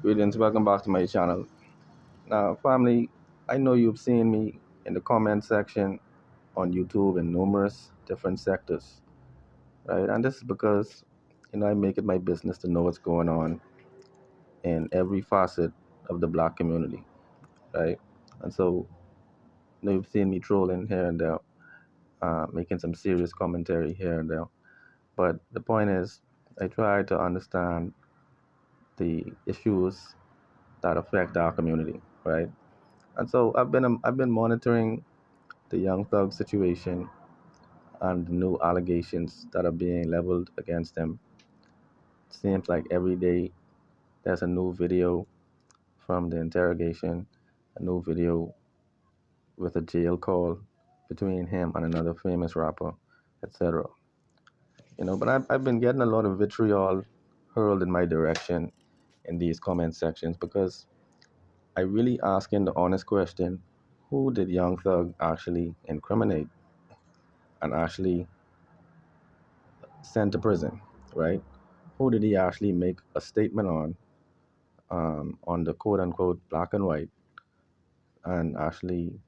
Greetings, welcome back to my channel. Now, family, I know you've seen me in the comment section on YouTube in numerous different sectors, right? And this is because, I make it my business to know what's going on in every facet of the black community, right? And so, you've seen me trolling here and there, making some serious commentary here and there. But the point is, I try to understand the issues that affect our community, right? And so I've been monitoring the Young Thug situation and the new allegations that are being leveled against him. Seems like every day there's a new video from the interrogation, a new video with a jail call between him and another famous rapper, etc. But I've been getting a lot of vitriol hurled in my direction in these comment sections because I really asking the honest question: who did Young Thug actually incriminate and actually sent to prison, right? Who did he actually make a statement on the quote unquote black and white, and actually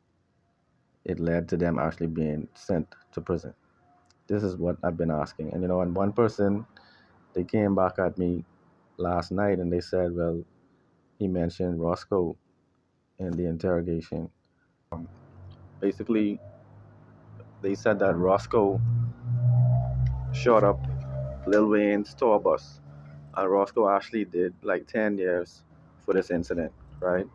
it led to them actually being sent to prison? This is what I've been asking. And one person, they came back at me last night and they said, well, he mentioned Roscoe in the interrogation. Basically, they said that Roscoe shot up Lil Wayne's tour bus, and Roscoe actually did like 10 years for this incident, right?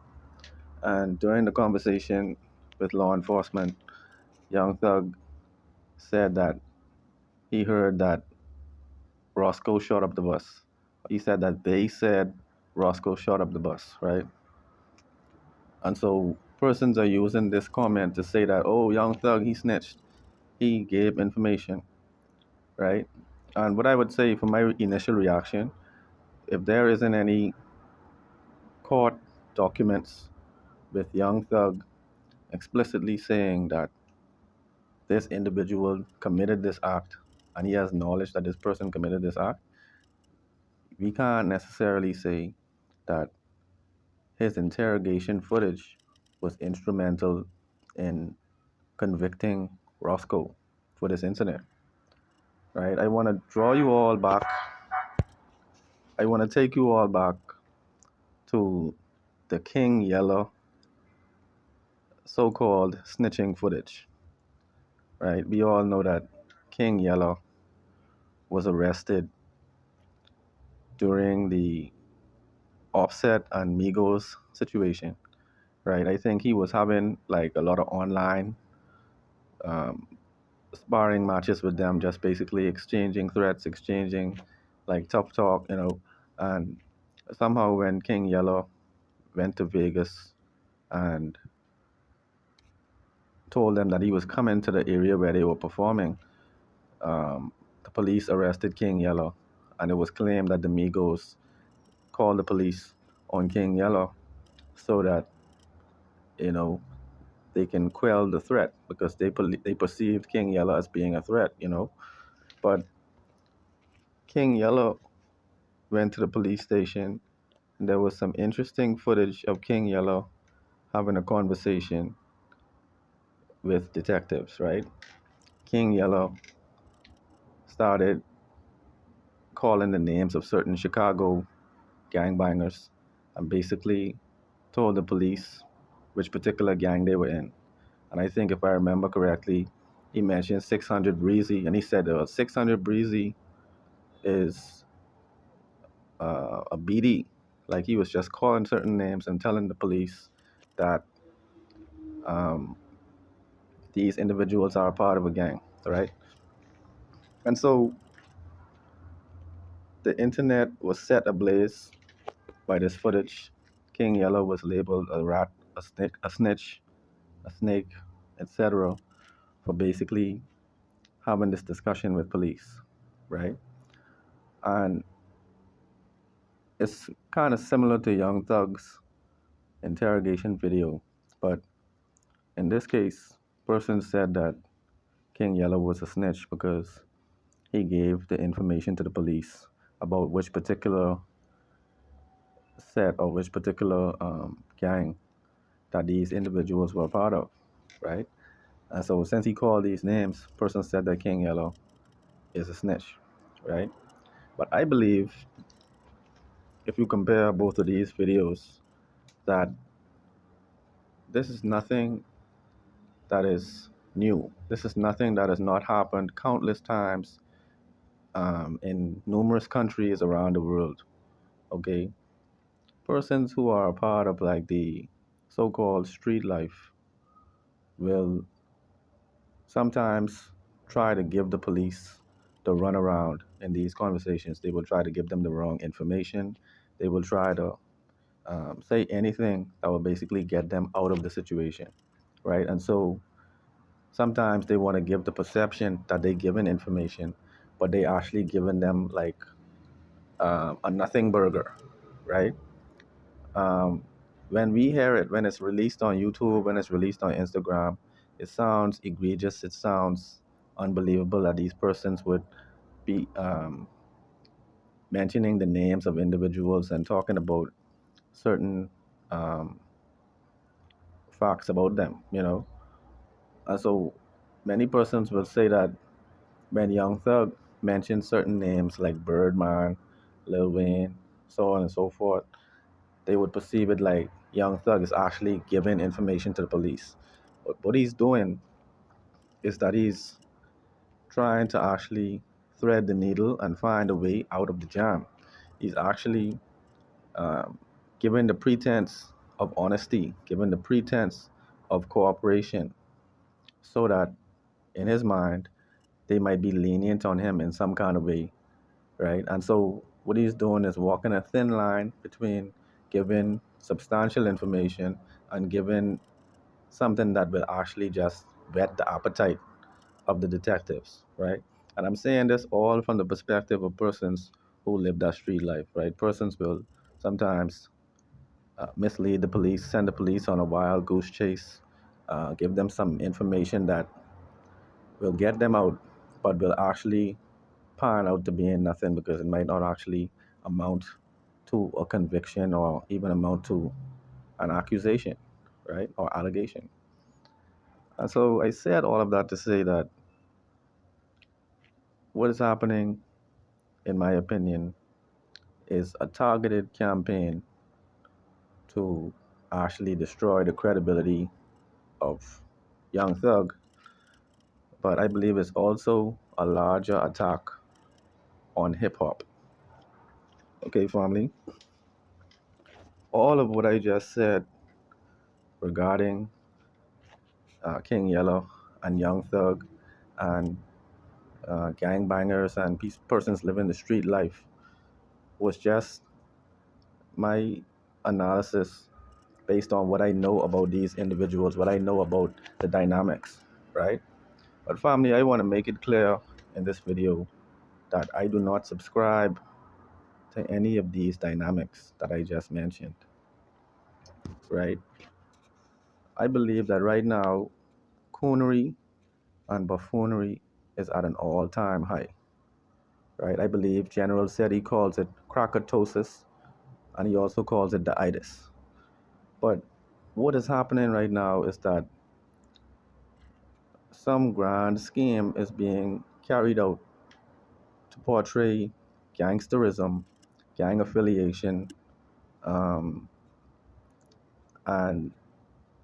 And during the conversation with law enforcement, Young Thug said that he heard that Roscoe shot up the bus. He said that they said Roscoe shot up the bus, right? And so persons are using this comment to say that, oh, Young Thug, he snitched. He gave information, right? And what I would say for my initial reaction, if there isn't any court documents with Young Thug explicitly saying that this individual committed this act and he has knowledge that this person committed this act, we can't necessarily say that his interrogation footage was instrumental in convicting Roscoe for this incident, right? I want to draw you all back. I want to take you all back to the King Yella so-called snitching footage, right? We all know that King Yella was arrested during the Offset and Migos situation, right? I think he was having like a lot of online um, sparring matches with them, just basically exchanging threats, exchanging like tough talk, And somehow when King Yellow went to Vegas and told them that he was coming to the area where they were performing, the police arrested King Yellow, and it was claimed that the Migos called the police on King Yellow so that you know they can quell the threat because they perceived King Yellow as being a threat. But King Yellow went to the police station, and there was some interesting footage of King Yellow having a conversation with detectives, right? King Yellow started calling the names of certain Chicago gangbangers and basically told the police which particular gang they were in. And I think if I remember correctly, he mentioned 600 Breezy, and he said 600 Breezy is a BD. Like he was just calling certain names and telling the police that um, these individuals are a part of a gang, right? And so the internet was set ablaze by this footage. King Yellow was labeled a rat, a snitch, a snake, etc., for basically having this discussion with police, right? And it's kind of similar to Young Thug's interrogation video, but in this case, person said that King Yellow was a snitch because he gave the information to the police about which particular set or which particular gang that these individuals were a part of, right? And so since he called these names, person said that King Yellow is a snitch, right? But I believe if you compare both of these videos, that this is nothing that is new. This is nothing that has not happened countless times in numerous countries around the world. Okay, persons who are a part of like the so-called street life will sometimes try to give the police the runaround in these conversations. They will try to give them the wrong information. They will try to say anything that will basically get them out of the situation, right? And so sometimes they want to give the perception that they given information, but they actually giving them like a nothing burger, right? Um, when we hear it, when it's released on YouTube, when it's released on Instagram, it sounds egregious. It sounds unbelievable that these persons would be mentioning the names of individuals and talking about certain um, facts about them, you know. And so many persons will say that when Young Thug mentioned certain names like Birdman, Lil Wayne, so on and so forth, they would perceive it like Young Thug is actually giving information to the police. But what he's doing is that he's trying to actually thread the needle and find a way out of the jam. He's actually um, giving the pretense of honesty, giving the pretense of cooperation, so that in his mind, they might be lenient on him in some kind of way, right? And so what he's doing is walking a thin line between giving substantial information and giving something that will actually just whet the appetite of the detectives, right? And I'm saying this all from the perspective of persons who live that street life, right? Persons will sometimes mislead the police, send the police on a wild goose chase, give them some information that will get them out, but will actually pan out to being nothing because it might not actually amount to a conviction or even amount to an accusation, right? Or allegation. And so I said all of that to say that what is happening, in my opinion, is a targeted campaign to actually destroy the credibility of Young Thug, but I believe it's also a larger attack on hip hop. Okay, family, all of what I just said regarding King Yellow and Young Thug and gangbangers and persons living the street life was just my analysis based on what I know about these individuals, what I know about the dynamics, right? But family, I want to make it clear in this video that I do not subscribe to any of these dynamics that I just mentioned, right? I believe that right now, coonery and buffoonery is at an all-time high, right? I believe General said he calls it krakatosis, and he also calls it the itis. But what is happening right now is that some grand scheme is being carried out to portray gangsterism, gang affiliation, um, and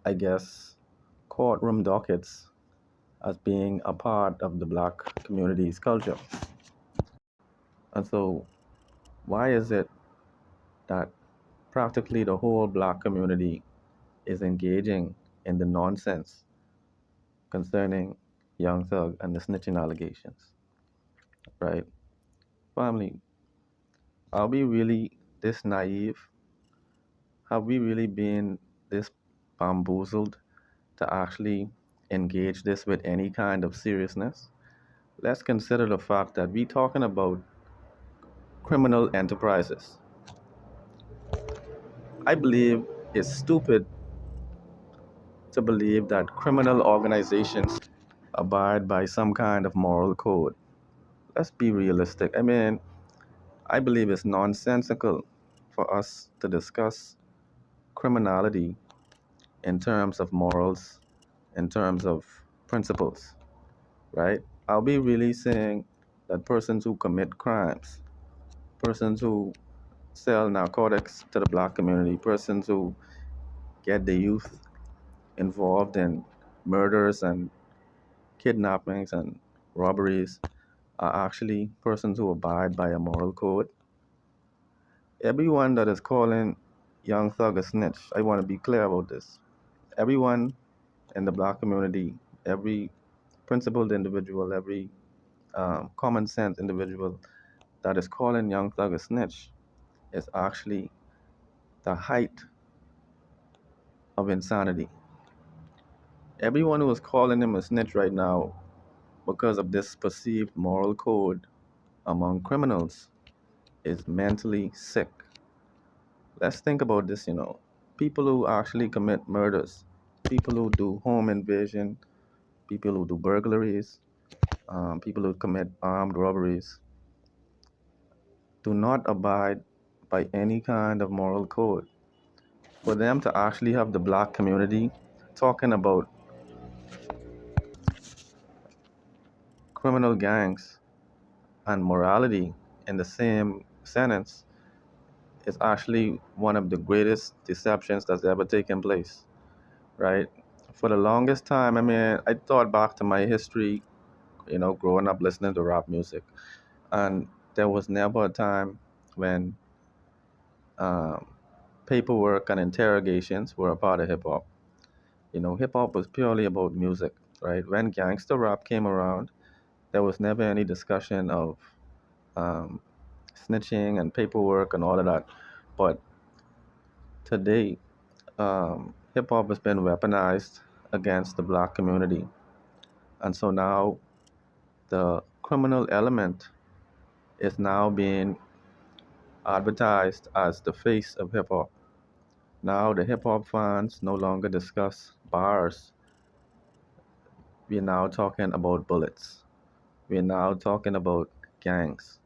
I guess courtroom dockets as being a part of the black community's culture. And so, why is it that practically the whole black community is engaging in the nonsense concerning Young Thug and the snitching allegations, right? Family, are we really this naive? Have we really been this bamboozled to actually engage this with any kind of seriousness? Let's consider the fact that we're talking about criminal enterprises. I believe it's stupid to believe that criminal organizations abide by some kind of moral code. Let's be realistic. I mean, I believe it's nonsensical for us to discuss criminality in terms of morals, in terms of principles, right? I'll be really saying that persons who commit crimes, persons who sell narcotics to the black community, persons who get the youth involved in murders and kidnappings and robberies are actually persons who abide by a moral code. Everyone that is calling Young Thug a snitch, I want to be clear about this. Everyone in the black community, every principled individual, every common sense individual that is calling Young Thug a snitch is actually the height of insanity. Everyone who is calling him a snitch right now because of this perceived moral code among criminals is mentally sick. Let's think about this. People who actually commit murders, people who do home invasion, people who do burglaries, people who commit armed robberies do not abide by any kind of moral code. For them to actually have the black community talking about criminal gangs and morality in the same sentence is actually one of the greatest deceptions that's ever taken place, right? For the longest time, I mean, I thought back to my history, growing up listening to rap music, and there was never a time when um, paperwork and interrogations were a part of hip hop. Hip hop was purely about music, right? When gangster rap came around, there was never any discussion of um, snitching and paperwork and all of that. But today, hip hop has been weaponized against the black community. And so now the criminal element is now being advertised as the face of hip hop. Now the hip hop fans no longer discuss bars. We're now talking about bullets. We're now talking about gangs.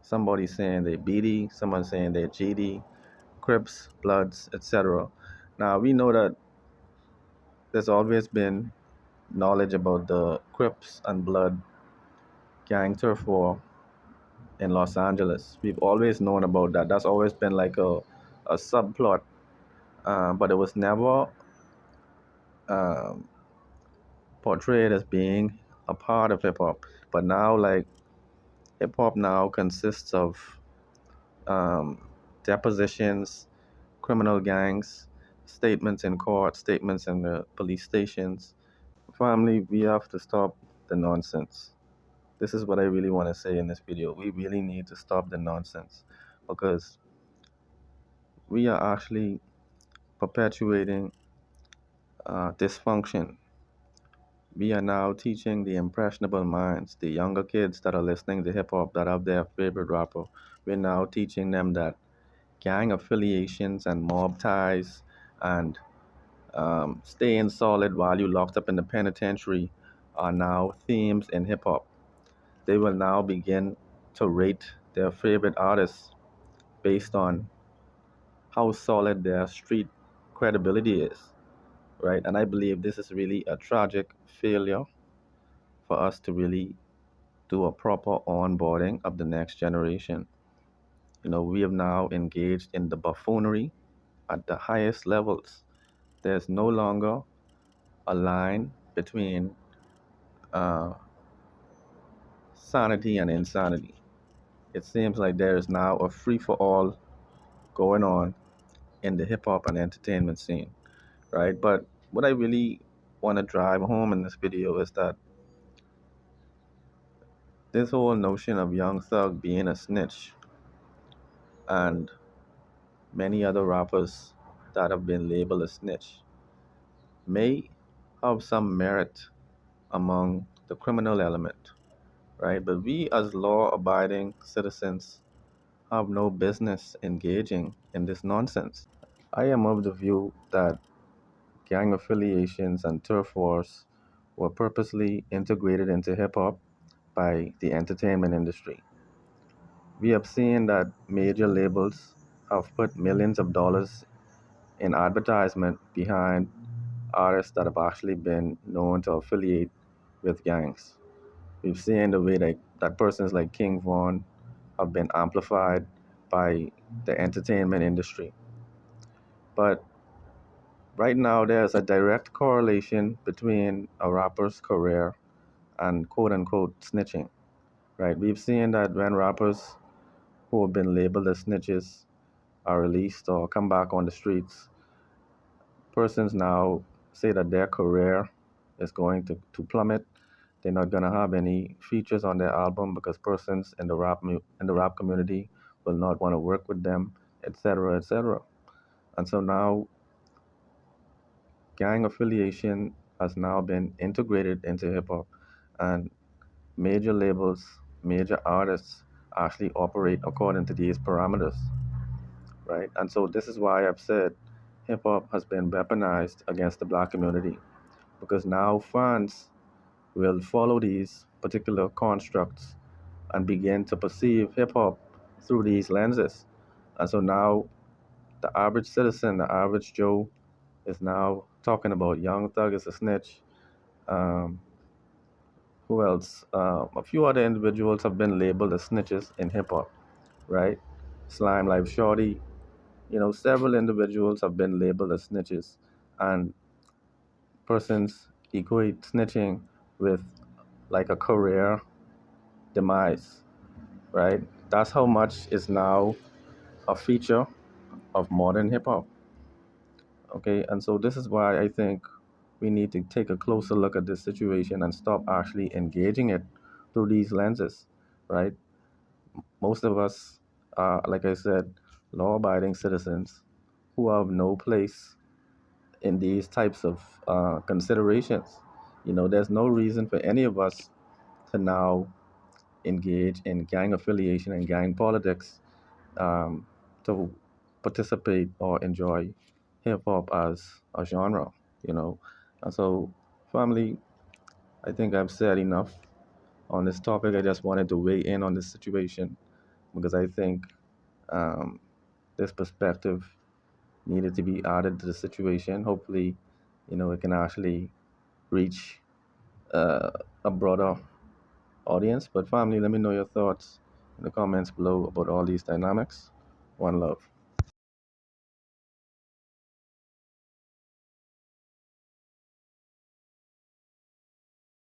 Somebody saying they're BD, someone saying they're GD, Crips, Bloods, etc. Now we know that there's always been knowledge about the Crips and Blood gang turf war in Los Angeles. We've always known about that. That's always been like a subplot, but it was never um, portrayed as being a part of hip hop. But now, like, hip hop now consists of um, depositions, criminal gangs, statements in court, statements in the police stations. Family, we have to stop the nonsense. This is what I really want to say in this video. We really need to stop the nonsense because we are actually perpetuating dysfunction. We are now teaching the impressionable minds, the younger kids that are listening to hip hop, that have their favorite rapper. We're now teaching them that gang affiliations and mob ties and staying solid while you locked up in the penitentiary are now themes in hip hop. They will now begin to rate their favorite artists based on how solid their street credibility is, right? And I believe this is really a tragic failure for us to really do a proper onboarding of the next generation. We have now engaged in the buffoonery at the highest levels. There's no longer a line between uh, sanity and insanity. It seems like there is now a free for all going on in the hip hop and entertainment scene, right? But what I really want to drive home in this video is that this whole notion of Young Thug being a snitch and many other rappers that have been labeled a snitch may have some merit among the criminal element, right? But we as law abiding citizens have no business engaging in this nonsense. I am of the view that gang affiliations and turf wars were purposely integrated into hip hop by the entertainment industry. We have seen that major labels have put millions of dollars in advertisement behind artists that have actually been known to affiliate with gangs. We've seen the way that persons like King Von have been amplified by the entertainment industry. But right now, there's a direct correlation between a rapper's career and quote unquote snitching, right? We've seen that when rappers who have been labeled as snitches are released or come back on the streets, persons now say that their career is going to plummet. They're not gonna have any features on their album because persons in the rap community will not want to work with them, etc., etc. And so now gang affiliation has now been integrated into hip hop, and major labels, major artists actually operate according to these parameters, right? And so this is why I've said hip hop has been weaponized against the black community because now fans will follow these particular constructs and begin to perceive hip hop through these lenses. And so now the average citizen, the average Joe, is now talking about Young Thug is a snitch. Um, who else? A few other individuals have been labeled as snitches in hip hop, right? Slime Life Shorty, several individuals have been labeled as snitches, and persons equate snitching with like a career demise, right? That's how much is now a feature of modern hip hop. Okay, and so this is why I think we need to take a closer look at this situation and stop actually engaging it through these lenses, right? Most of us are, like I said, law abiding citizens who have no place in these types of considerations. There's no reason for any of us to now engage in gang affiliation and gang politics um, to participate or enjoy hip hop as a genre, you know. And so, family, I think I've said enough on this topic. I just wanted to weigh in on this situation because I think um, this perspective needed to be added to the situation. Hopefully, it can actually reach uh, a broader audience. But family, let me know your thoughts in the comments below about all these dynamics. One love.